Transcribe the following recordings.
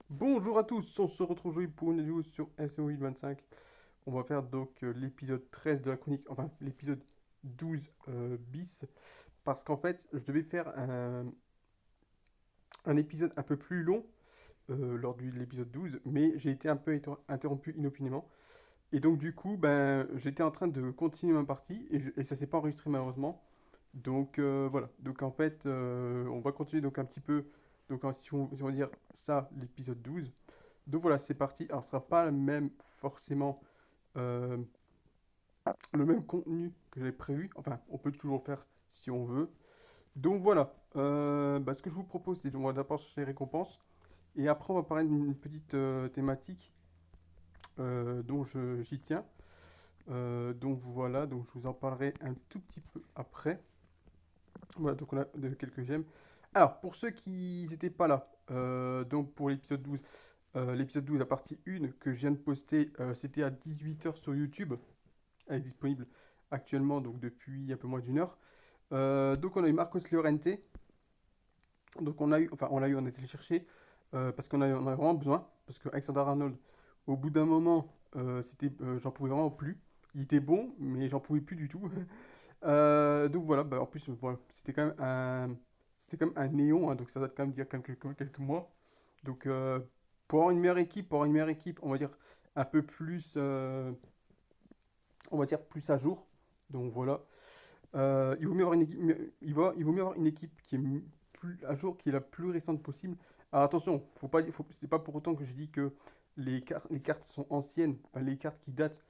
Bonjour à tous, on se retrouve aujourd'hui pour une vidéo sur SEO 25. On va faire donc l'épisode 13 de la chronique, enfin l'épisode 12 bis, parce qu'en fait je devais faire un épisode un peu plus long lors de l'épisode 12, mais j'ai été un peu interrompu inopinément. Et donc du coup, ben, j'étais en train de continuer ma partie et ça s'est pas enregistré malheureusement. Donc voilà, donc en fait on va continuer donc un petit peu, donc si on va dire ça, l'épisode 12. Donc voilà, c'est parti. Alors, ce sera pas le même, forcément, euh, le même contenu que j'avais prévu. Enfin, on peut toujours faire si on veut. Donc voilà, ce que je vous propose, c'est on va d'abord chercher les récompenses. Et après, on va parler d'une petite thématique dont j'y tiens. Donc voilà, donc je vous en parlerai un tout petit peu après. Voilà, donc on a quelques gemmes. Alors, pour ceux qui n'étaient pas là, donc pour l'épisode 12, la partie 1 que je viens de poster, c'était à 18 h sur YouTube. Elle est disponible actuellement donc depuis un peu moins d'une heure. Donc on a eu Marcos Llorente. Donc on a été le chercher parce qu'on a vraiment besoin. Parce que Alexander Arnold, au bout d'un moment, j'en pouvais vraiment plus. Il était bon, mais j'en pouvais plus du tout. Donc voilà, bah, en plus, voilà, c'était quand même un néon, hein, donc ça date quand même d'il y a quelques mois. Donc pour avoir une meilleure équipe, on va dire un peu plus, on va dire plus à jour. Donc voilà. Il vaut mieux avoir une équipe, il vaut mieux avoir une équipe qui est plus à jour, qui est la plus récente possible. Alors attention, c'est pas pour autant que je dis que les cartes sont anciennes, enfin, les cartes qui datent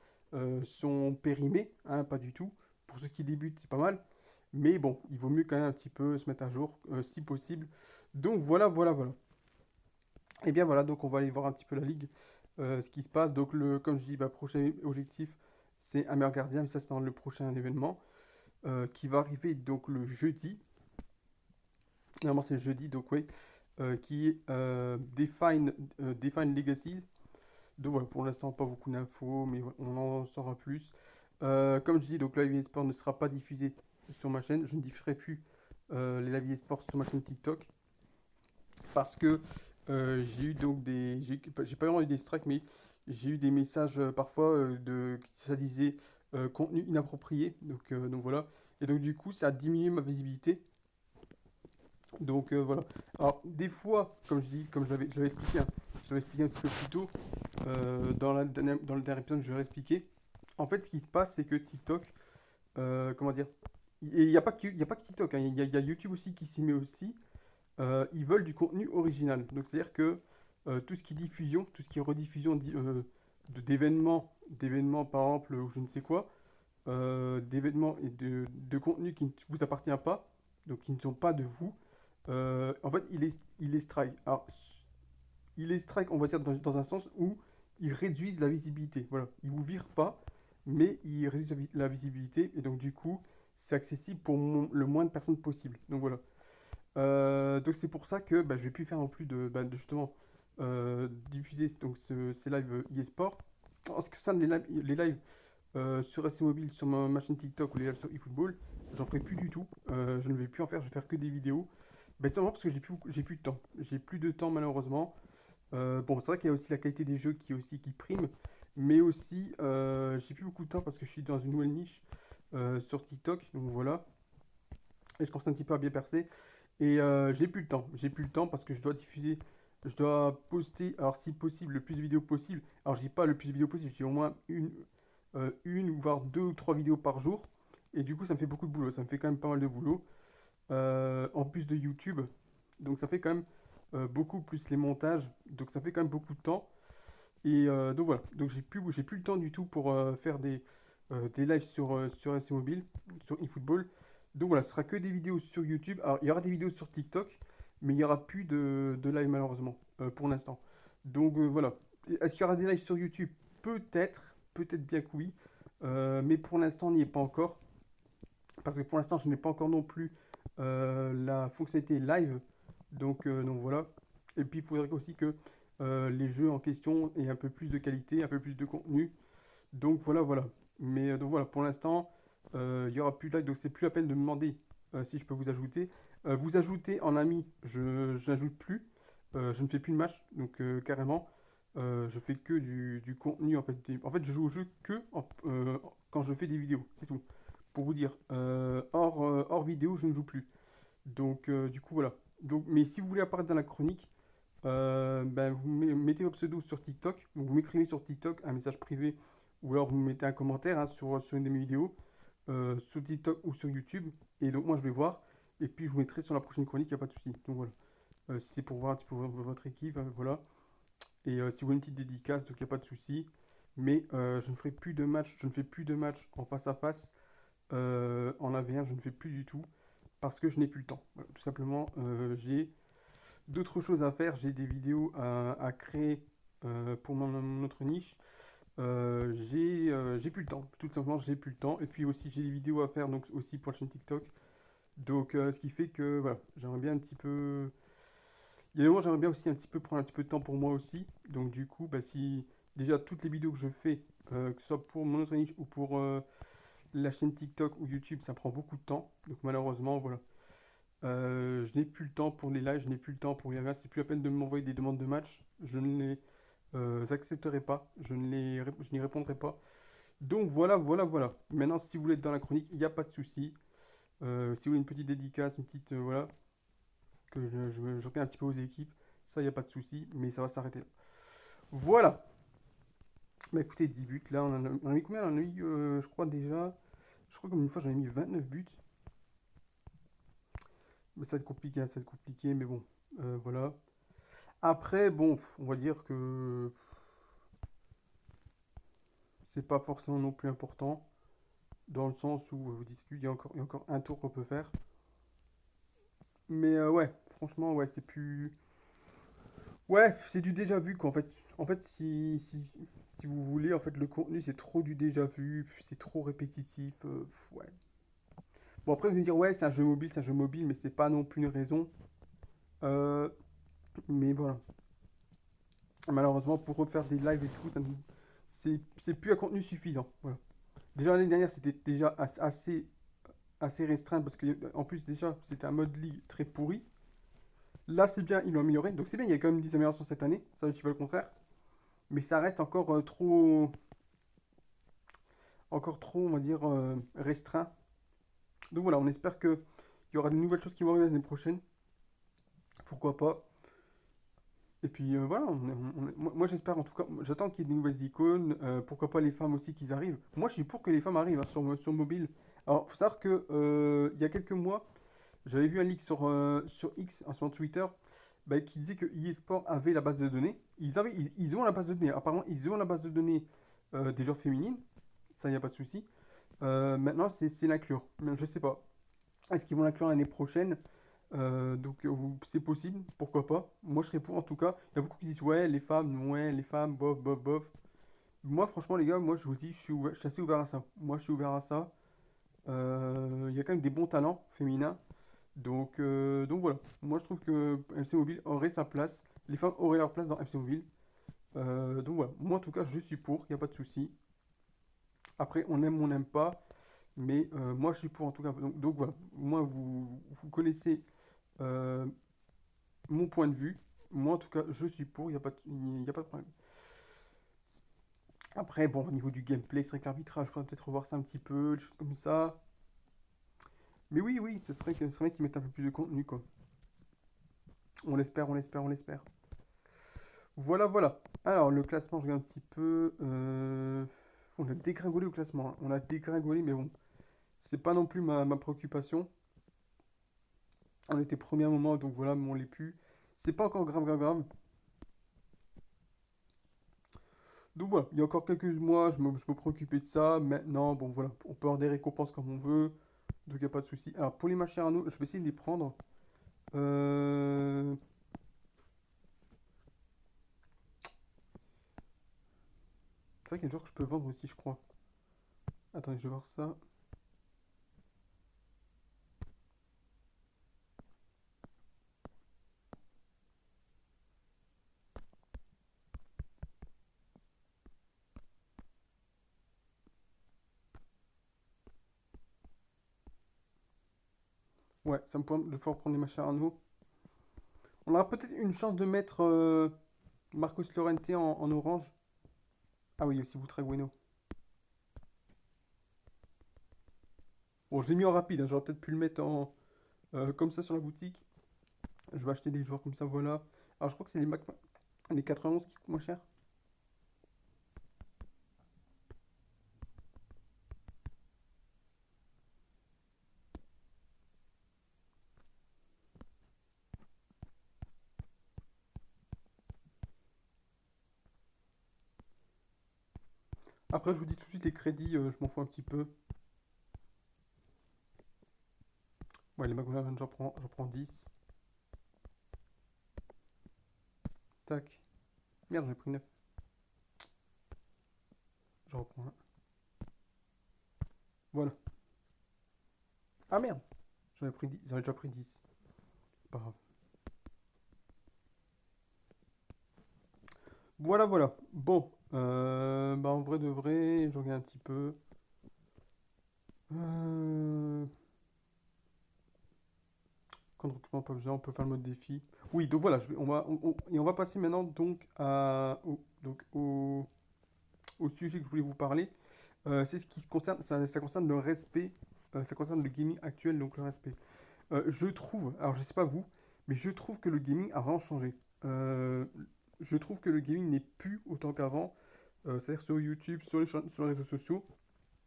sont périmées, hein, pas du tout. Pour ceux qui débutent, c'est pas mal. Mais bon, il vaut mieux quand même un petit peu se mettre à jour, si possible. Donc voilà, voilà, voilà. Et bien voilà, donc on va aller voir un petit peu la ligue, ce qui se passe. Donc comme je dis, prochain objectif, c'est un meilleur gardien, mais ça c'est dans le prochain événement qui va arriver donc le jeudi. Normalement, c'est jeudi, donc oui. Qui est Define Legacies. Donc voilà, pour l'instant, pas beaucoup d'infos, mais ouais, on en saura plus. Comme je dis, donc live eSport ne sera pas diffusé sur ma chaîne. Je ne diffuserai plus les live eSport sur ma chaîne TikTok parce que j'ai eu donc des. J'ai pas vraiment eu des strikes, mais j'ai eu des messages parfois ça disait contenu inapproprié. Donc voilà. Et donc du coup, ça a diminué ma visibilité. Donc voilà. Alors des fois, comme je dis, comme je l'avais expliqué, hein, je l'avais expliqué un petit peu plus tôt, dans le dernier épisode, je vais expliquer. En fait, ce qui se passe, c'est que TikTok, comment dire, et il y a pas que TikTok, hein, il y a YouTube aussi qui s'y met aussi. Ils veulent du contenu original. Donc c'est-à-dire que tout ce qui est diffusion, tout ce qui est rediffusion d'événements par exemple, ou je ne sais quoi, d'événements et de contenu qui ne vous appartient pas, donc qui ne sont pas de vous, en fait, il est strike. Alors, il est strike, on va dire, dans un sens où ils réduisent la visibilité. Voilà, ils vous virent pas, mais ils réduisent la visibilité, et donc du coup, c'est accessible pour le moins de personnes possible. Donc voilà. Donc c'est pour ça que je vais plus faire non plus justement diffuser donc ces lives e-sport. En ce qui concerne les lives sur SC Mobile, sur ma chaîne TikTok ou les lives sur eFootball, j'en ferai plus du tout. Je ne vais plus en faire, je vais faire que des vidéos. Simplement parce que j'ai plus de temps. J'ai plus de temps malheureusement. Bon, c'est vrai qu'il y a aussi la qualité des jeux qui prime, mais aussi j'ai plus beaucoup de temps parce que je suis dans une nouvelle niche sur TikTok, donc voilà. Et je commence un petit peu à bien percer. Et j'ai plus le temps. J'ai plus le temps parce que je dois poster, alors si possible, le plus de vidéos possible. Alors je dis pas le plus de vidéos possible, je dis au moins une ou voire deux ou trois vidéos par jour. Et du coup, ça me fait beaucoup de boulot. Ça me fait quand même pas mal de boulot. En plus de YouTube. Donc ça fait quand même beaucoup plus les montages. Donc ça fait quand même beaucoup de temps. Et donc voilà. Donc j'ai plus le temps du tout pour faire des lives sur SC Mobile, sur eFootball. Donc voilà, ce sera que des vidéos sur YouTube. Alors il y aura des vidéos sur TikTok, mais il n'y aura plus de live malheureusement pour l'instant. Donc voilà. Est-ce qu'il y aura des lives sur YouTube? Peut-être, peut-être bien que oui. Mais pour l'instant, on n'y est pas encore. Parce que pour l'instant, je n'ai pas encore non plus la fonctionnalité live. Donc voilà. Et puis il faudrait aussi que les jeux en question aient un peu plus de qualité, un peu plus de contenu. Donc voilà, voilà. Mais donc voilà, pour l'instant, il n'y aura plus de live. Donc c'est plus la peine de me demander si je peux vous ajouter. Vous ajouter en ami, je n'ajoute plus. Je ne fais plus de match, donc carrément, je fais que du contenu en fait. En fait, je joue au jeu quand je fais des vidéos, c'est tout. Pour vous dire, hors vidéo, je ne joue plus. Donc, du coup, voilà. Donc, mais si vous voulez apparaître dans la chronique, ben, vous mettez votre pseudo sur TikTok, donc vous m'écrivez sur TikTok un message privé, ou alors vous mettez un commentaire hein, sur une de mes vidéos, sur TikTok ou sur YouTube, et donc moi je vais voir, et puis je vous mettrai sur la prochaine chronique, il n'y a pas de souci. Donc voilà. Si c'est pour voir un petit peu votre équipe, voilà. Et si vous voulez une petite dédicace, donc il n'y a pas de souci. Mais je ne ferai plus de match, je ne fais plus de match en face à face en 1v1, je ne fais plus du tout parce que je n'ai plus le temps. Voilà, tout simplement, j'ai d'autres choses à faire, j'ai des vidéos à créer pour mon autre niche. J'ai plus le temps, tout simplement, j'ai plus le temps. Et puis aussi, j'ai des vidéos à faire donc aussi pour la chaîne TikTok. Donc, ce qui fait que voilà, j'aimerais bien un petit peu. Il y a des moments, j'aimerais bien aussi un petit peu prendre un petit peu de temps pour moi aussi. Donc, du coup, bah, si déjà toutes les vidéos que je fais, que ce soit pour mon autre niche ou pour la chaîne TikTok ou YouTube, ça prend beaucoup de temps. Donc, malheureusement, voilà. Je n'ai plus le temps pour les lives, je n'ai plus le temps pour les lives. C'est plus la peine de m'envoyer des demandes de match. Je ne les accepterai pas. Je n'y répondrai pas. Donc voilà, voilà, voilà. Maintenant, si vous voulez être dans la chronique, il n'y a pas de souci. Si vous voulez une petite dédicace, une petite, voilà, que je regarde un petit peu aux équipes, ça, il n'y a pas de souci, mais ça va s'arrêter là. Voilà. Bah écoutez, 10 buts, là, on a mis combien? On en a eu, je crois déjà, je crois comme une fois, j'en ai mis 29 buts. Mais ça va être compliqué, hein, ça va être compliqué, mais bon, voilà. Après, bon, on va dire que c'est pas forcément non plus important, dans le sens où vous dites il y a encore un tour qu'on peut faire. Mais ouais, franchement, ouais, c'est plus. Ouais, c'est du déjà vu quoi. En fait si vous voulez, en fait, le contenu c'est trop du déjà vu, c'est trop répétitif. Ouais. Bon, après, vous allez me dire, ouais, c'est un jeu mobile, mais c'est pas non plus une raison. Euh, mais voilà. Malheureusement, pour refaire des lives et tout, c'est plus un contenu suffisant. Voilà. Déjà, l'année dernière, c'était déjà assez restreint parce que, en plus, déjà, c'était un mode ligue très pourri. Là, c'est bien, ils l'ont amélioré. Donc, c'est bien, il y a quand même des améliorations cette année. Ça, je dis pas le contraire. Mais ça reste encore trop, on va dire, restreint. Donc voilà, on espère qu'il y aura de nouvelles choses qui vont arriver l'année prochaine. Pourquoi pas. Et puis voilà, moi j'espère en tout cas, j'attends qu'il y ait des nouvelles icônes. Pourquoi pas les femmes aussi qui arrivent. Moi je suis pour que les femmes arrivent hein, sur mobile. Alors, faut savoir que il y a quelques mois, j'avais vu un leak sur X, en ce moment Twitter, bah, qui disait que eSport avait la base de données. Ils ont la base de données. Apparemment, ils ont la base de données des joueurs féminines. Ça, il n'y a pas de souci. Maintenant, c'est l'inclure. Mais je sais pas. Est-ce qu'ils vont l'inclure l'année prochaine? Donc, c'est possible. Pourquoi pas? Moi, je serais pour en tout cas. Il y a beaucoup qui disent ouais, les femmes, bof, bof, bof. Moi, franchement, les gars, moi, je vous dis, je suis assez ouvert à ça. Moi, je suis ouvert à ça. Il y a quand même des bons talents féminins. Donc voilà. Moi, je trouve que MC Mobile aurait sa place. Les femmes auraient leur place dans MC Mobile. Donc voilà. Moi, en tout cas, je suis pour. Il n'y a pas de souci. Après, on aime ou on n'aime pas. Mais moi, je suis pour en tout cas. Donc voilà, moi, vous connaissez euh, mon point de vue. Moi, en tout cas, je suis pour, il y a pas de problème. Après, bon, au niveau du gameplay, c'est vrai que l'arbitrage, il faudrait peut-être revoir ça un petit peu, des choses comme ça. Mais oui, oui, ce serait qu'ils mettent un peu plus de contenu, quoi. On l'espère, on l'espère, on l'espère. Voilà, voilà. Alors, le classement, je regarde un petit peu. On a dégringolé au classement, hein. On a dégringolé, mais bon, c'est pas non plus ma préoccupation. On était premier à un moment, donc voilà, mais on l'est plus. C'est pas encore grave, grave, grave. Donc voilà, il y a encore quelques mois, je me préoccupais de ça. Maintenant, bon voilà, on peut avoir des récompenses comme on veut. Donc il n'y a pas de souci. Alors pour les machins à nous, je vais essayer de les prendre. Euh... C'est vrai qu'il y a des joueurs que je peux vendre aussi, je crois. Attendez, je vais voir ça. Ouais, ça me permet de pouvoir prendre les machins à nous. On aura peut-être une chance de mettre Marcos Llorente en orange. Ah oui, aussi Butragueno. Bon, je l'ai mis en rapide, hein, j'aurais peut-être pu le mettre comme ça sur la boutique. Je vais acheter des joueurs comme ça, voilà. Alors je crois que c'est les 91 qui coûtent moins cher. Après, je vous dis tout de suite les crédits, je m'en fous un petit peu. Ouais, les McLaren, j'en prends 10. Tac. Merde, j'en ai pris 9. J'en reprends un. Voilà. Ah merde, j'en ai pris 10. J'en ai déjà pris 10. Pas grave. Voilà, voilà. Bon, bah en vrai de vrai, je regarde un petit peu. Euh... Quand recrutement pas besoin, on peut faire le mode défi. Oui, donc voilà, et on va passer maintenant donc au sujet que je voulais vous parler. C'est ce qui se concerne, ça concerne le respect, ça concerne le gaming actuel, donc le respect. Je trouve, alors je sais pas vous, mais je trouve que le gaming a vraiment changé. Euh, je trouve que le gaming n'est plus autant qu'avant. C'est-à-dire sur YouTube, sur les réseaux sociaux.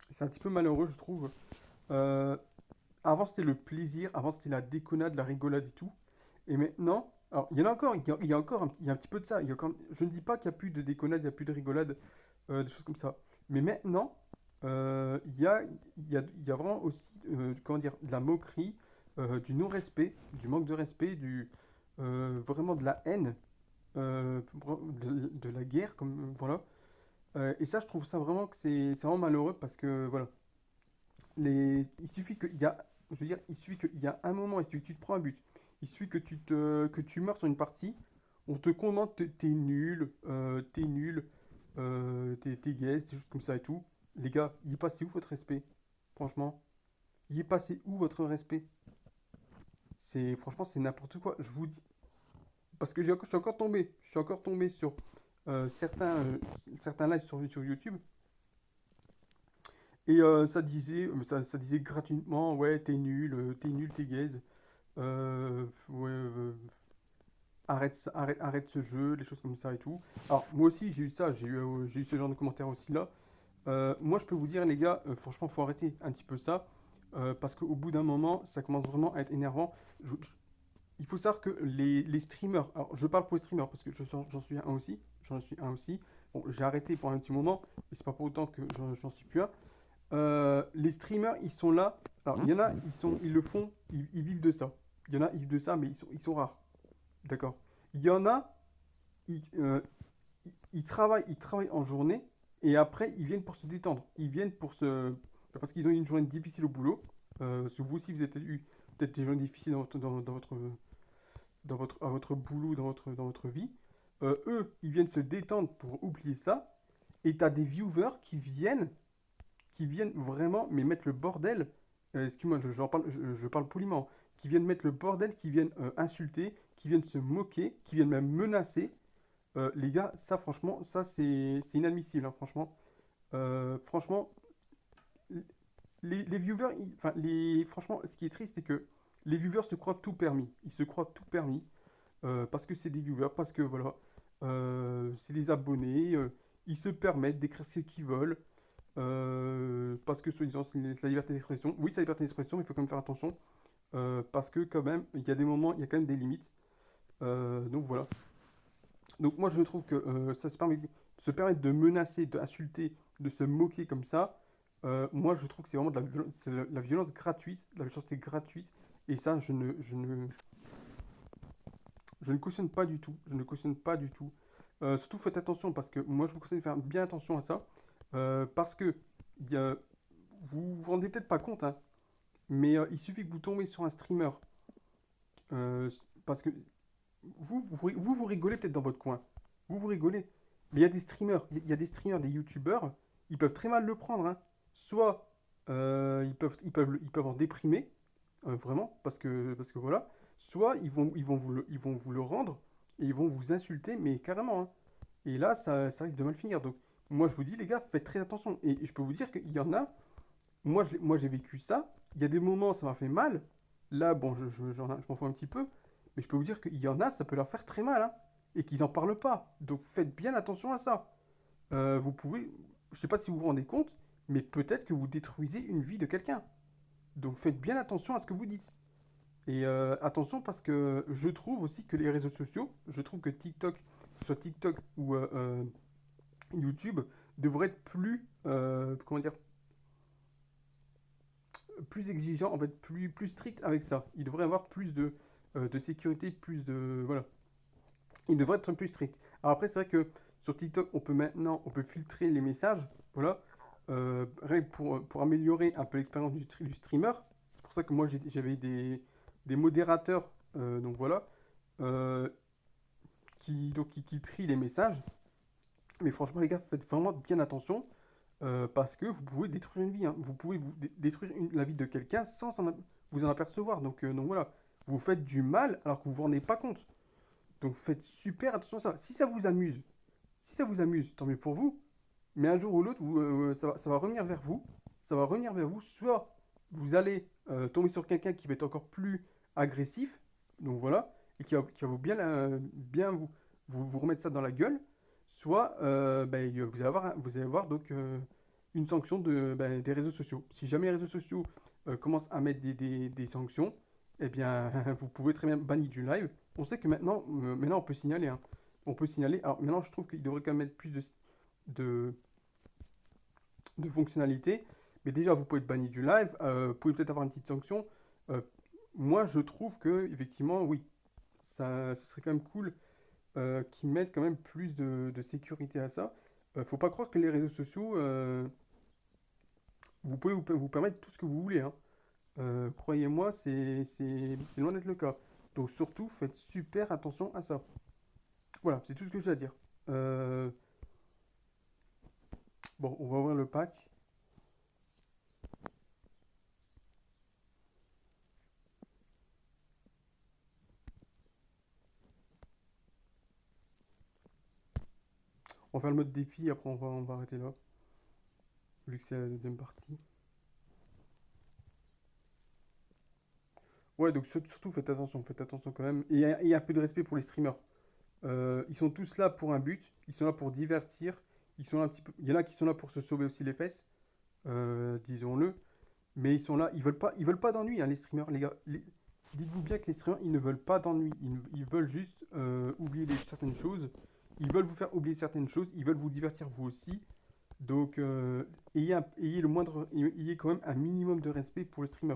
C'est un petit peu malheureux, je trouve. Euh, Avant, c'était le plaisir, avant, c'était la déconnade, la rigolade et tout. Et maintenant, alors, il y en a encore, il y a encore il y a un petit peu de ça. Je ne dis pas qu'il n'y a plus de déconnade, il n'y a plus de rigolade, des choses comme ça. Mais maintenant, il y a vraiment aussi, comment dire, de la moquerie, du non-respect, du manque de respect, vraiment de la haine, de la guerre, comme, voilà. Et ça, je trouve ça vraiment que c'est vraiment malheureux parce que, voilà, il suffit qu'il y a, je veux dire, il suffit qu'il y a un moment, il suffit que tu te prends un but, il suffit que tu meurs sur une partie, on te commente, t'es nul, t'es gaze, des choses comme ça et tout. Les gars, il est passé où votre respect? Franchement, il est passé où votre respect? Franchement, c'est n'importe quoi. Je vous dis, parce que je suis encore tombé sur certains lives sur YouTube. Et ça disait gratuitement, ouais, t'es nul, t'es gaze. Ouais, arrête ce jeu, les choses comme ça et tout. Alors, moi aussi, j'ai eu ça, j'ai eu ce genre de commentaires aussi là. Moi, je peux vous dire, les gars, franchement, faut arrêter un petit peu ça. Parce qu'au bout d'un moment, ça commence vraiment à être énervant. Il faut savoir que les streamers, alors je parle pour les streamers parce que j'en suis un aussi, j'en suis un aussi. Bon, j'ai arrêté pour un petit moment, mais c'est pas pour autant que j'en suis plus un. Les streamers, ils sont là. Alors, il y en a, ils le font, ils vivent de ça. Il y en a, ils vivent de ça, mais ils sont rares. D'accord. Il y en a, ils travaillent en journée et après, ils viennent pour se détendre. Ils viennent parce qu'ils ont eu une journée difficile au boulot. Si vous aussi, vous avez eu peut-être des journées difficiles à votre boulot, dans votre vie. Eux, ils viennent se détendre pour oublier ça. Et tu as des viewers qui viennent vraiment mais mettre le bordel. Excuse-moi, je parle poliment. Qui viennent mettre le bordel, qui viennent insulter, qui viennent se moquer, qui viennent même menacer. Les gars, ça franchement, ça c'est inadmissible, hein, franchement. Franchement, les viewers, franchement, ce qui est triste, c'est que les viewers se croient tout permis. Ils se croient tout permis parce que c'est des viewers, parce que voilà, c'est des abonnés. Ils se permettent d'écrire ce qu'ils veulent. Parce que soi-disant c'est la liberté d'expression. Oui, c'est la liberté d'expression, mais il faut quand même faire attention. Parce que quand même, il y a des moments, il y a quand même des limites. Donc voilà. Donc moi je trouve que ça se permettre de menacer, d'insulter, de se moquer comme ça. Moi je trouve que c'est vraiment la violence gratuite, la méchanceté gratuite. Et ça, je ne cautionne pas du tout. Je ne cautionne pas du tout. Surtout faites attention parce que moi je vous conseille de faire bien attention à ça. Parce que il y a, vous vous rendez peut-être pas compte, hein, mais il suffit que vous tombez sur un streamer. euh, Parce que vous rigolez peut-être dans votre coin. Vous rigolez. Mais il y a des streamers, il y a des streamers, des youtubeurs, ils peuvent très mal le prendre, hein. Soit ils peuvent en déprimer, vraiment, parce que voilà. soit ils vont vous le rendre et ils vont vous insulter, mais carrément, hein. Et là, ça risque de mal finir. Donc, moi, je vous dis, les gars, faites très attention. Et je peux vous dire qu'il y en a, moi j'ai vécu ça. Il y a des moments, ça m'a fait mal. Là, bon, je m'en fous un petit peu. Mais je peux vous dire qu'il y en a, ça peut leur faire très mal, hein, et qu'ils n'en parlent pas. Donc, faites bien attention à ça. Vous pouvez, je ne sais pas si vous vous rendez compte, mais peut-être que vous détruisez une vie de quelqu'un. Donc, faites bien attention à ce que vous dites. Et attention parce que je trouve aussi que les réseaux sociaux, je trouve que TikTok, que ce soit TikTok ou YouTube, devraient être plus, comment dire, plus exigeants, en fait, plus strict avec ça. Il devrait avoir plus de sécurité, plus de, voilà. Il devrait être plus strict. Alors après, c'est vrai que sur TikTok, on peut filtrer les messages, voilà, rien que pour améliorer un peu l'expérience du streamer. C'est pour ça que moi, j'avais des modérateurs, donc voilà, euh, qui trient les messages. Mais franchement, les gars, faites vraiment bien attention parce que vous pouvez détruire une vie, hein. Vous pouvez détruire la vie de quelqu'un sans vous en apercevoir. Donc voilà, vous faites du mal alors que vous ne vous rendez pas compte. Donc faites super attention à ça. Si ça vous amuse, tant mieux pour vous. Mais un jour ou l'autre, ça va revenir vers vous. Ça va revenir vers vous. Soit vous allez tomber sur quelqu'un qui va être encore plus agressif. Donc voilà. Et qui va vous bien vous remettre ça dans la gueule. Soit ben, vous allez avoir donc une sanction des réseaux sociaux. Si jamais les réseaux sociaux commencent à mettre des sanctions, eh bien, vous pouvez très bien bannir du live. On sait que maintenant on peut signaler, hein. On peut signaler. Alors maintenant, je trouve qu'il devrait quand même mettre plus de, de fonctionnalités. Mais déjà, vous pouvez être banni du live. Vous pouvez peut-être avoir une petite sanction. Euh, Moi, je trouve que, effectivement, oui, ce serait quand même cool qu'ils mettent quand même plus de sécurité à ça. Faut pas croire que les réseaux sociaux, vous pouvez vous permettre tout ce que vous voulez, hein. Croyez-moi, c'est loin d'être le cas. Donc surtout, faites super attention à ça. Voilà, c'est tout ce que j'ai à dire. Euh, bon, on va ouvrir le pack. On va faire le mode défi, après on va arrêter là, vu que c'est la deuxième partie. Ouais, donc surtout faites attention quand même. Et il y a un peu de respect pour les streamers. Ils sont tous là pour un but, ils sont là pour divertir, ils sont là un petit peu. Il y en a qui sont là pour se sauver aussi les fesses, disons-le. Mais ils sont là, ils veulent pas d'ennui, hein, les streamers, les gars. Dites-vous bien que les streamers, ils ne veulent pas d'ennui. Ils veulent juste oublier certaines choses. Ils veulent vous faire oublier certaines choses. Ils veulent vous divertir vous aussi. Donc, ayez quand même un minimum de respect pour le streamer.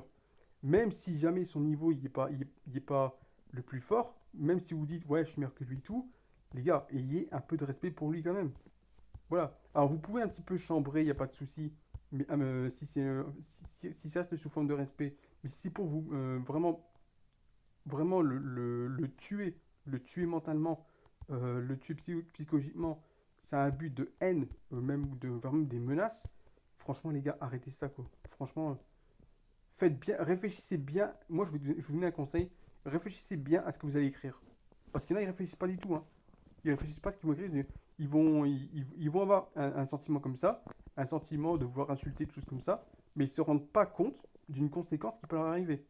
Même si jamais son niveau il est pas le plus fort, même si vous dites ouais je suis meilleur que lui et tout, les gars, ayez un peu de respect pour lui quand même. Voilà. Alors vous pouvez un petit peu chambrer, il n'y a pas de souci, mais si ça reste sous forme de respect, mais si c'est pour vous vraiment le tuer mentalement, le tuer psychologiquement, c'est un but de haine, vraiment des menaces, franchement les gars, arrêtez ça quoi. Franchement, faites bien, réfléchissez bien. Moi je vous donne un conseil, réfléchissez bien à ce que vous allez écrire. Parce qu'il y en a, ils réfléchissent pas du tout, hein. Ils réfléchissent pas à ce qu'ils vont écrire. Ils vont avoir un sentiment comme ça, un sentiment de vouloir insulter, des choses comme ça, mais ils se rendent pas compte d'une conséquence qui peut leur arriver.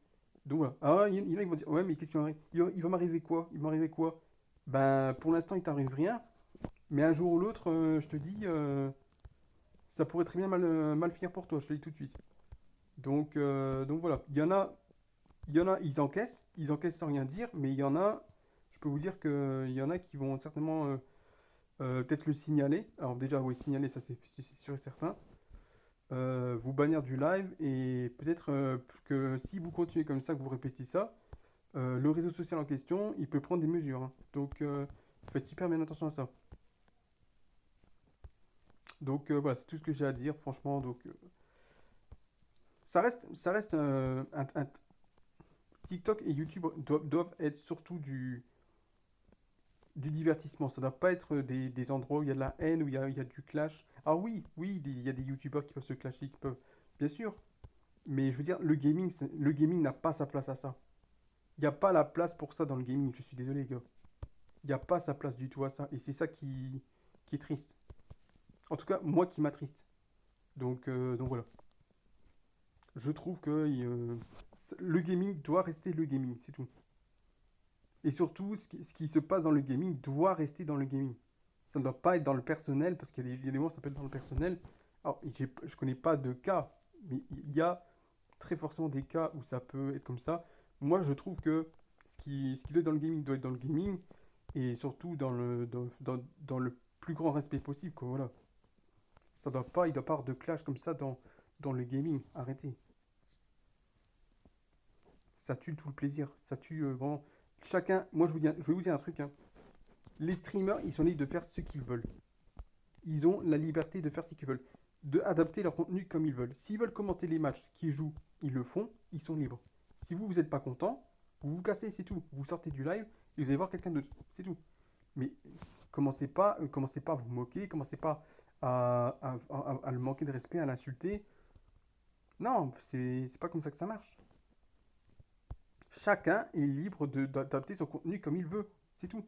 Donc voilà. Alors il y en a qui vont dire, ouais, mais qu'est-ce qui va m'arriver? Il va m'arriver quoi? Il va m'arriver quoi? Ben, pour l'instant, il t'arrive rien, mais un jour ou l'autre, je te dis, ça pourrait très bien mal finir pour toi, je te le dis tout de suite. Donc voilà. Il y en a, ils encaissent sans rien dire, mais il y en a, je peux vous dire qu'il y en a qui vont certainement peut-être le signaler. Alors déjà, oui, signaler, ça c'est sûr et certain. Vous bannir du live et peut-être que si vous continuez comme ça, que vous répétez ça, le réseau social en question, il peut prendre des mesures, hein. Donc faites hyper bien attention à ça. Donc voilà, c'est tout ce que j'ai à dire, franchement. Donc ça reste TikTok et YouTube doivent être surtout du divertissement. Ça ne doit pas être des endroits où il y a de la haine, où il y a du clash. Alors oui, oui, il y a des youtubeurs qui peuvent se clasher, qui peuvent, bien sûr. Mais je veux dire, le gaming n'a pas sa place à ça. Il n'y a pas la place pour ça dans le gaming, je suis désolé, les gars. Il n'y a pas sa place du tout à ça. Et c'est ça qui est triste. En tout cas, moi qui m'attriste. Donc voilà. Je trouve que le gaming doit rester le gaming, c'est tout. Et surtout, ce qui se passe dans le gaming doit rester dans le gaming. Ça ne doit pas être dans le personnel, parce qu'il y a des moments, ça peut être dans le personnel. Alors, je connais pas de cas, mais il y a très forcément des cas où ça peut être comme ça. Moi, je trouve que ce qui doit être dans le gaming doit être dans le gaming, et surtout dans le plus grand respect possible, quoi, voilà. Il doit pas avoir de clash comme ça dans le gaming. Arrêtez. Ça tue tout le plaisir. Ça tue vraiment. Chacun, moi je vais vous dire un truc, hein. Les streamers, ils sont libres de faire ce qu'ils veulent. Ils ont la liberté de faire ce qu'ils veulent. De adapter leur contenu comme ils veulent. S'ils veulent commenter les matchs qu'ils jouent, ils le font, ils sont libres. Si vous, vous n'êtes pas content, vous vous cassez, c'est tout. Vous sortez du live et vous allez voir quelqu'un d'autre. C'est tout. Mais commencez pas à vous moquer, commencez pas à le manquer de respect, à l'insulter. Non, c'est pas comme ça que ça marche. Chacun est libre d'adapter son contenu comme il veut. C'est tout.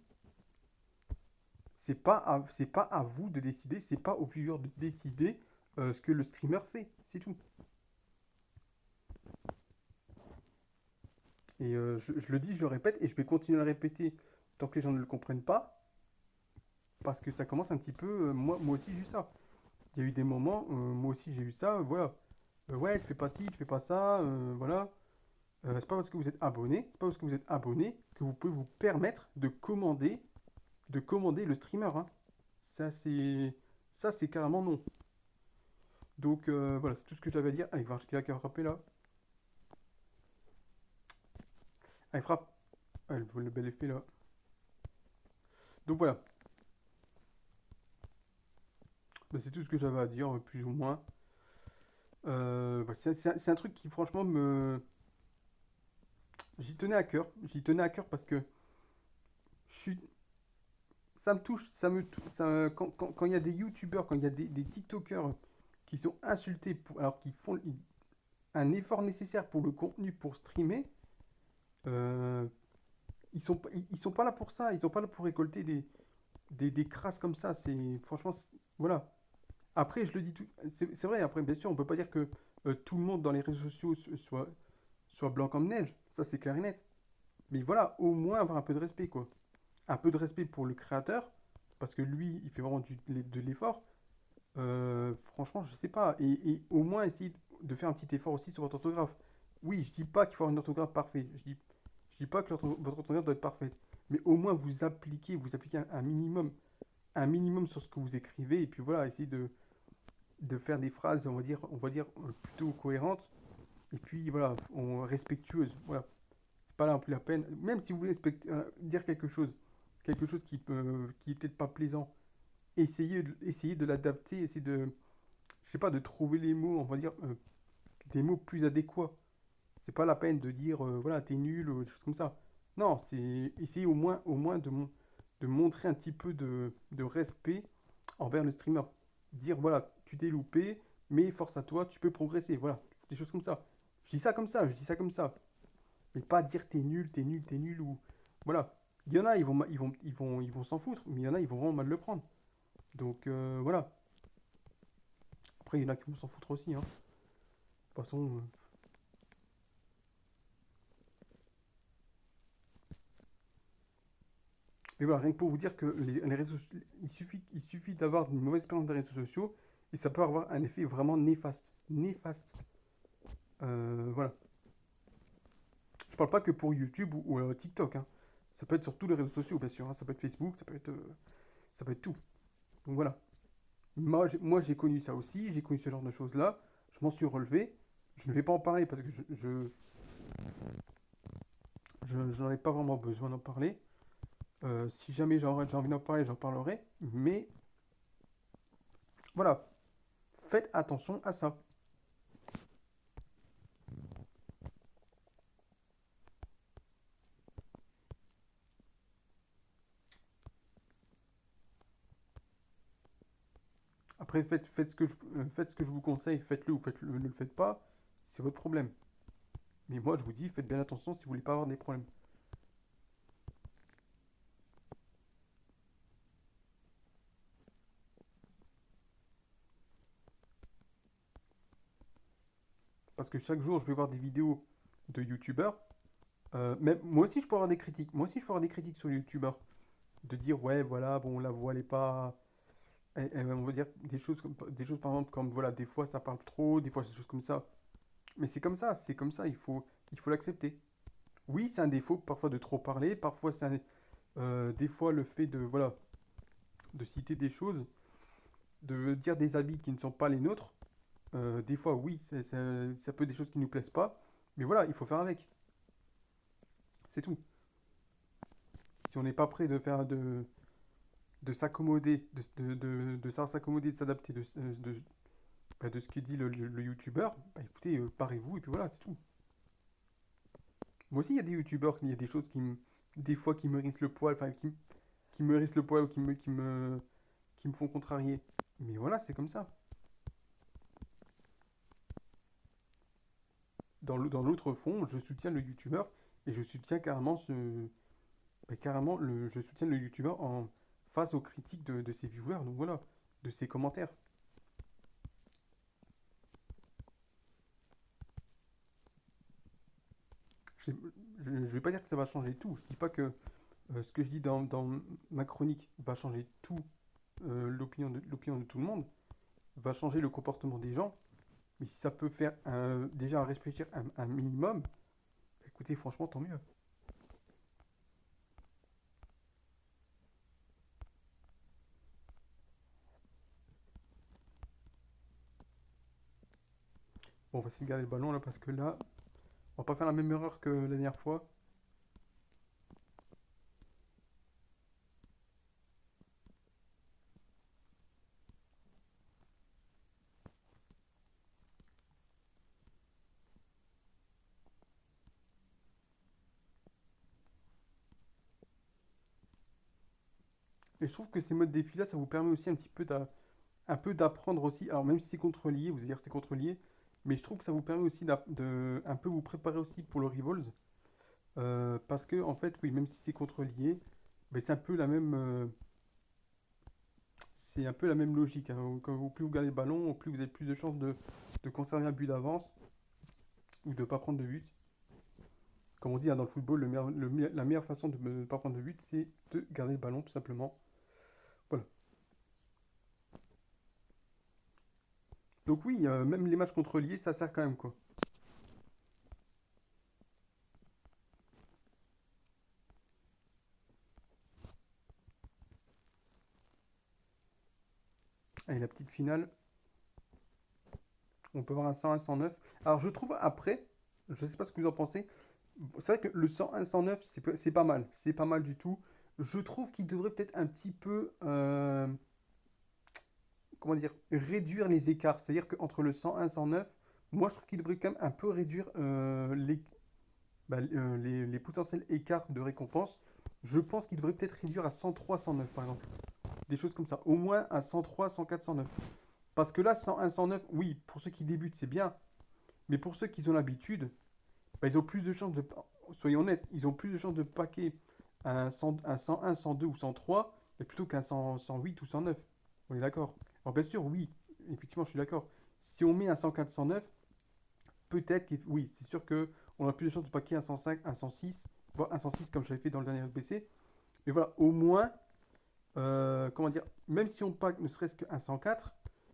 C'est pas à vous de décider, c'est pas aux viewers de décider ce que le streamer fait. C'est tout. Et je le dis, je le répète, et je vais continuer à le répéter tant que les gens ne le comprennent pas, parce que ça commence un petit peu. Moi aussi, j'ai eu ça. Il y a eu des moments, moi aussi, j'ai eu ça. Voilà. Ouais, tu fais pas ci, tu fais pas ça. Voilà. C'est pas parce que vous êtes abonné, c'est pas parce que vous êtes abonné que vous pouvez vous permettre de commander le streamer, hein. Ça, c'est carrément non. Donc voilà, c'est tout ce que j'avais à dire. Allez, voir qui a frappé là. Allez, frappe. Allez, le bel effet là. Donc voilà. Bah, c'est tout ce que j'avais à dire, plus ou moins. Voilà, c'est un truc qui, franchement, j'y tenais à cœur. J'y tenais à cœur parce que je suis... ça me touche. Quand il y a des youtubeurs, quand il y a des TikTokers qui sont insultés alors qu'ils font un effort nécessaire pour le contenu, pour streamer, euh, ils sont pas là pour ça. Ils sont pas là pour récolter des crasses comme ça. Franchement, voilà. Après, je le dis tout, c'est vrai. Après, bien sûr, on peut pas dire que tout le monde dans les réseaux sociaux soit blanc comme neige. Ça, c'est clair et net. Mais voilà, au moins avoir un peu de respect, quoi. Un peu de respect pour le créateur, parce que lui, il fait vraiment de l'effort. Franchement, je sais pas. Et au moins essayer de faire un petit effort aussi sur votre orthographe. Oui, je dis pas qu'il faut avoir une orthographe parfaite. Je dis pas que votre orthographe doit être parfaite. Mais au moins vous appliquez un minimum sur ce que vous écrivez. Et puis voilà, essayez de faire des phrases, on va dire plutôt cohérentes. Et puis voilà, respectueuses. Voilà. C'est pas là non plus la peine. Même si vous voulez dire quelque chose qui est peut-être pas plaisant, essayez de l'adapter, essayez je sais pas, de trouver les mots, on va dire, des mots plus adéquats. C'est pas la peine de dire, voilà, t'es nul, ou des choses comme ça. Non, c'est essayer au moins de montrer un petit peu de respect envers le streamer. Dire, voilà, tu t'es loupé, mais force à toi, tu peux progresser. Voilà, des choses comme ça. Je dis ça comme ça, je dis ça comme ça. Mais pas dire t'es nul, t'es nul, t'es nul, ou... Voilà. Il y en a, ils vont s'en foutre, mais il y en a, ils vont vraiment mal le prendre. Donc, voilà. Après, il y en a qui vont s'en foutre aussi, hein. De toute façon, mais voilà, rien que pour vous dire que les réseaux, il suffit d'avoir une mauvaise expérience des réseaux sociaux et ça peut avoir un effet vraiment néfaste. Néfaste. Voilà. Je parle pas que pour YouTube ou TikTok, hein. Ça peut être sur tous les réseaux sociaux, bien sûr, hein. Ça peut être Facebook, ça peut être tout. Donc voilà. Moi, j'ai connu ça aussi, j'ai connu ce genre de choses-là. Je m'en suis relevé. Je ne vais pas en parler parce que je n'en ai pas vraiment besoin d'en parler. Si jamais j'ai envie d'en parler, j'en parlerai. Mais voilà, faites attention à ça. Après, faites ce que je vous conseille, faites-le ou ne le faites pas, c'est votre problème. Mais moi, je vous dis, faites bien attention si vous voulez pas avoir des problèmes. Parce que chaque jour, je vais voir des vidéos de youtubeurs. Même, moi aussi, je peux avoir des critiques. Moi aussi, je peux avoir des critiques sur les youtubeurs. De dire, ouais, voilà, bon, la voix, elle est pas. On va dire des choses par exemple, comme, voilà, des fois, ça parle trop, des fois, c'est des choses comme ça. Mais c'est comme ça, il faut l'accepter. Oui, c'est un défaut, parfois, de trop parler. Parfois, des fois, le fait de, voilà, de citer des choses, de dire des habits qui ne sont pas les nôtres. Des fois, oui, ça peut être des choses qui ne nous plaisent pas. Mais voilà, il faut faire avec. C'est tout. Si on n'est pas prêt de s'accommoder, de savoir s'accommoder, de s'adapter de ce que dit le youtubeur, bah écoutez, parez-vous et puis voilà, c'est tout. Moi aussi, il y a des youtubeurs, il y a des choses des fois qui me hérissent le poil, enfin qui me hérissent le poil ou qui me font contrarier. Mais voilà, c'est comme ça. Dans l'autre fond, je soutiens le youtubeur et je soutiens carrément je soutiens le youtubeur en face aux critiques de ses viewers, donc voilà, de ses commentaires. Je ne vais pas dire que ça va changer tout. Je dis pas que ce que je dis dans ma chronique va changer tout, l'opinion de tout le monde, va changer le comportement des gens. Mais si ça peut faire déjà réfléchir un minimum, écoutez, franchement, tant mieux. Bon, on va essayer de garder le ballon là parce que là, on va pas faire la même erreur que la dernière fois. Et je trouve que ces modes défi là, ça vous permet aussi un peu d'apprendre aussi. Alors même si c'est contrelié, vous allez dire que c'est contrelié, mais je trouve que ça vous permet aussi de un peu vous préparer aussi pour le Revolves. Parce que en fait, oui, même si c'est contrelié, ben, c'est un peu la même logique, hein. Plus vous gardez le ballon, plus vous avez plus de chances de conserver un but d'avance ou de ne pas prendre de but. Comme on dit hein, dans le football, la meilleure façon de ne pas prendre de but, c'est de garder le ballon tout simplement. Voilà. Donc oui, même les matchs contreliés, ça sert quand même quoi. Allez, la petite finale, on peut avoir un 101, 109. Alors je trouve après, je ne sais pas ce que vous en pensez, c'est vrai que le 101, 109, c'est pas mal. C'est pas mal du tout. Je trouve qu'il devrait peut-être un petit peu, comment dire, réduire les écarts. C'est-à-dire qu'entre le 101 et 109, moi je trouve qu'il devrait quand même un peu réduire les potentiels écarts de récompense. Je pense qu'il devrait peut-être réduire à 103, 109 par exemple. Des choses comme ça. Au moins à 103, 104, 109. Parce que là, 101, 109, oui, pour ceux qui débutent, c'est bien. Mais pour ceux qui ont l'habitude, bah, ils ont plus de chances de. Soyons honnêtes, ils ont plus de chances de paquer un 101, 102 ou 103 plutôt qu'un 100 108 ou 109. On est d'accord. Alors, bien sûr, oui, effectivement, je suis d'accord. Si on met un 104, 109, peut-être que. Oui, c'est sûr qu'on a plus de chances de paquer un 105, un 106, voire un 106 comme j'avais fait dans le dernier PC. Mais voilà, au moins, comment dire, même si on pack ne serait-ce qu'un 104,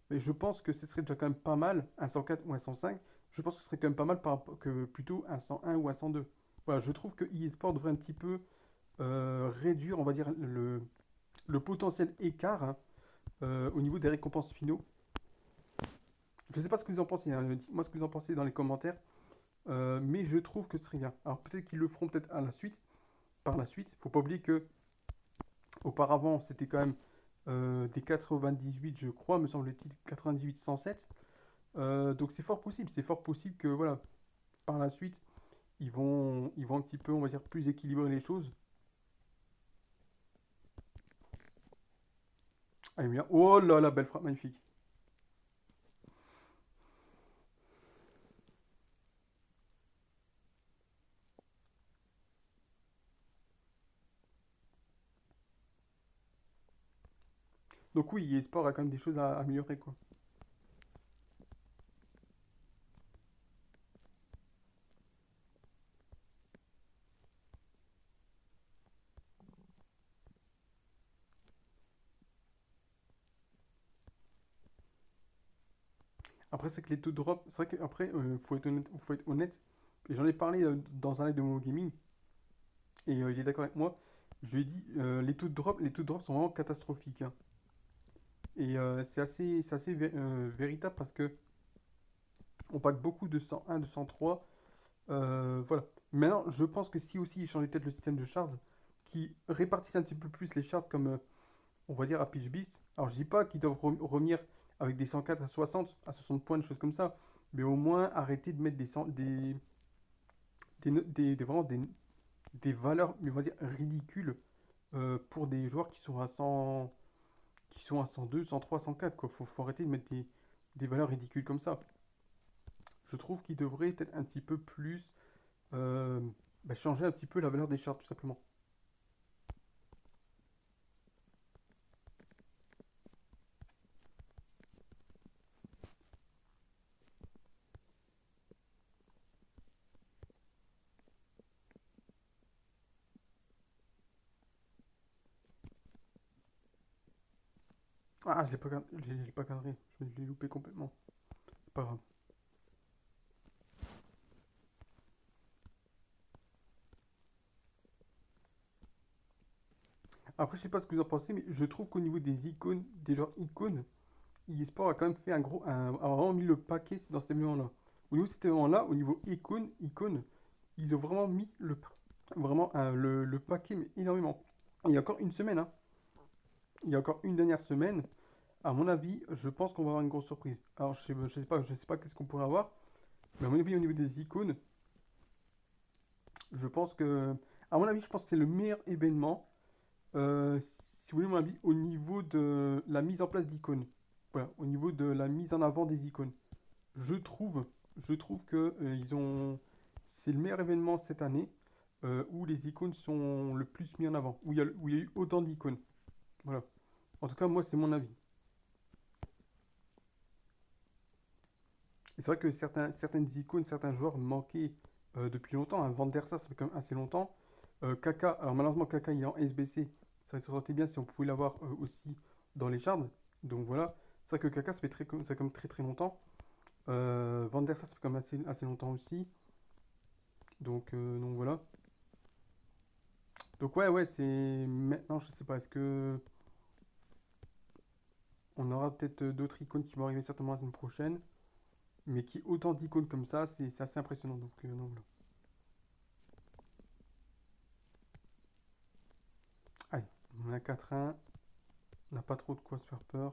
mais je pense que ce serait déjà quand même pas mal, un 104 ou un 105, je pense que ce serait quand même pas mal que plutôt un 101 ou un 102. Voilà, je trouve que eSport devrait un petit peu réduire, on va dire, le potentiel écart hein, au niveau des récompenses finaux. Je ne sais pas ce que vous en pensez, hein, dites-moi ce que vous en pensez dans les commentaires, mais je trouve que ce serait bien. Alors peut-être qu'ils le feront peut-être à la suite, par la suite. Il ne faut pas oublier que auparavant, c'était quand même des 98, je crois, me semble-t-il, 98 107. Donc c'est fort possible que voilà, par la suite, ils vont un petit peu, on va dire, plus équilibrer les choses. Allez, bien. Oh là là, belle frappe, magnifique. Donc oui, eSport a quand même des choses à améliorer, quoi. Après, c'est que les taux de drop, c'est vrai qu'après, faut être honnête. Et j'en ai parlé dans un live de Momo Gaming, et il est d'accord avec moi. Je lui ai dit, les taux de drop sont vraiment catastrophiques, hein. Et c'est assez véritable parce que on pack beaucoup de 101, de 103. Voilà. Maintenant, je pense que si aussi ils changeaient peut-être le système de charge, qui répartissent un petit peu plus les charges comme, on va dire, à Pitch Beast. Alors, je dis pas qu'ils doivent revenir avec des 104 à 60 points, des choses comme ça, mais au moins arrêter de mettre vraiment des valeurs, mais on va dire, ridicules pour des joueurs qui sont à 100, qui sont à 102, 103, 104, quoi. Faut arrêter de mettre des valeurs ridicules comme ça. Je trouve qu'ils devraient peut-être un petit peu plus euh, changer un petit peu la valeur des chartes, tout simplement. Ah, je l'ai pas cadré. Je l'ai loupé complètement. C'est pas grave. Après, je sais pas ce que vous en pensez, mais je trouve qu'au niveau des icônes, des genres icônes, eSport a quand même fait a vraiment mis le paquet dans cet événement-là. Au niveau de cet événement-là, au niveau icône, ils ont vraiment mis le paquet, mais énormément. Et il y a encore une semaine, hein. Il y a encore une dernière semaine. À mon avis, je pense qu'on va avoir une grosse surprise. Alors, je sais pas qu'est-ce qu'on pourrait avoir, mais à mon avis, au niveau des icônes, je pense que, à mon avis, je pense que c'est le meilleur événement, si vous voulez mon avis, au niveau de la mise en place d'icônes. Voilà, au niveau de la mise en avant des icônes. Je trouve, je trouve que c'est le meilleur événement cette année où les icônes sont le plus mis en avant, où il y a eu autant d'icônes. Voilà. En tout cas, moi, c'est mon avis. Et c'est vrai que certaines icônes, certains joueurs manquaient depuis longtemps. Un Van der Sar, ça fait quand même assez longtemps. Kaka, alors malheureusement, Kaka, il est en SBC. Ça aurait été bien si on pouvait l'avoir aussi dans les shards. Donc voilà. C'est vrai que Kaka, ça fait comme très très longtemps. Van der Sar, ça fait quand même assez longtemps aussi. Donc voilà. Donc ouais, c'est maintenant, je sais pas, est-ce que on aura peut-être d'autres icônes qui vont arriver certainement la semaine prochaine, mais qui autant d'icônes comme ça, c'est assez impressionnant. Donc voilà. Allez, on a 4-1, on n'a pas trop de quoi se faire peur.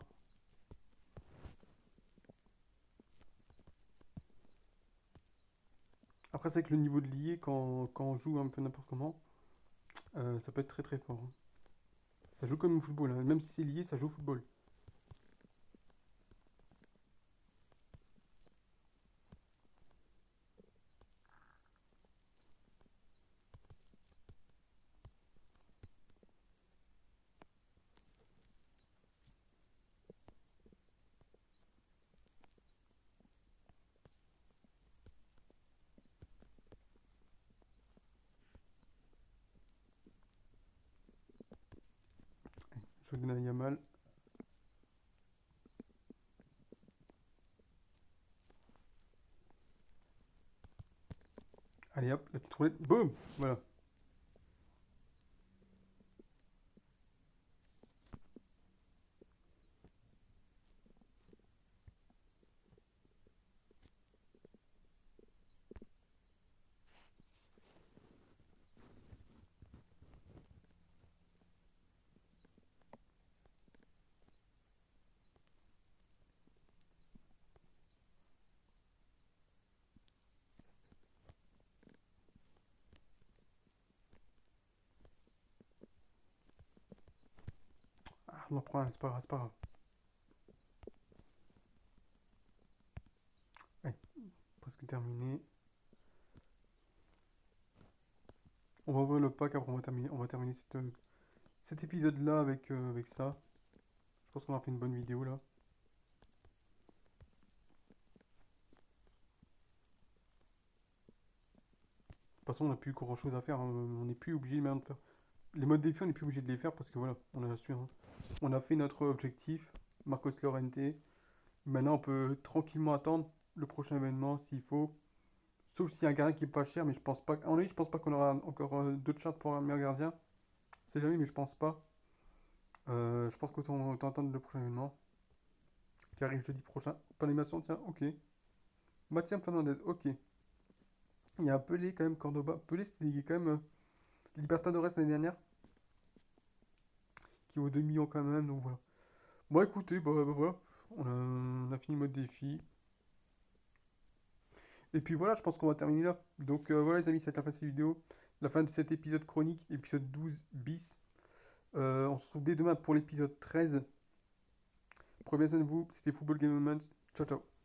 Après, c'est que le niveau de lié, quand on joue un peu n'importe comment, ça peut être très très fort, hein. Ça joue comme au football, hein. Même si c'est lié, ça joue au football. Je vais donner à Yamal. Allez hop, la petite roulette, boum. Voilà. Ah, on en prend un, c'est pas grave, c'est pas grave. Allez, presque terminé. On va ouvrir le pack, après on va terminer cet épisode-là avec ça. Je pense qu'on a fait une bonne vidéo là. De toute façon, on n'a plus grand chose à faire, hein. On n'est plus obligé maintenant de faire. Les modes défi, on n'est plus obligé de les faire parce que voilà, on a su, hein. On a fait notre objectif, Marcos Llorente. Maintenant, on peut tranquillement attendre le prochain événement s'il faut. Sauf s'il y a un gardien qui est pas cher, mais je pense pas. À mon avis, je pense pas qu'on aura encore d'autres chartes pour un meilleur gardien. C'est jamais, mais je pense pas. Je pense qu'autant attendre le prochain événement qui arrive jeudi prochain. Pas d'animation, tiens, ok. Mathieu Fernandez, ok. Il y a Pelé quand même, Cordoba. Pelé, c'était quand même Libertadores l'année dernière, qui vaut 2 millions quand même, donc voilà. Bon, écoutez, voilà. On a fini le mode défi. Et puis voilà, je pense qu'on va terminer là. Donc voilà, les amis, c'est la fin de cette vidéo. La fin de cet épisode chronique, épisode 12 bis. On se retrouve dès demain pour l'épisode 13. Prenez bien soin de vous. C'était Football Game Moment. Ciao, ciao.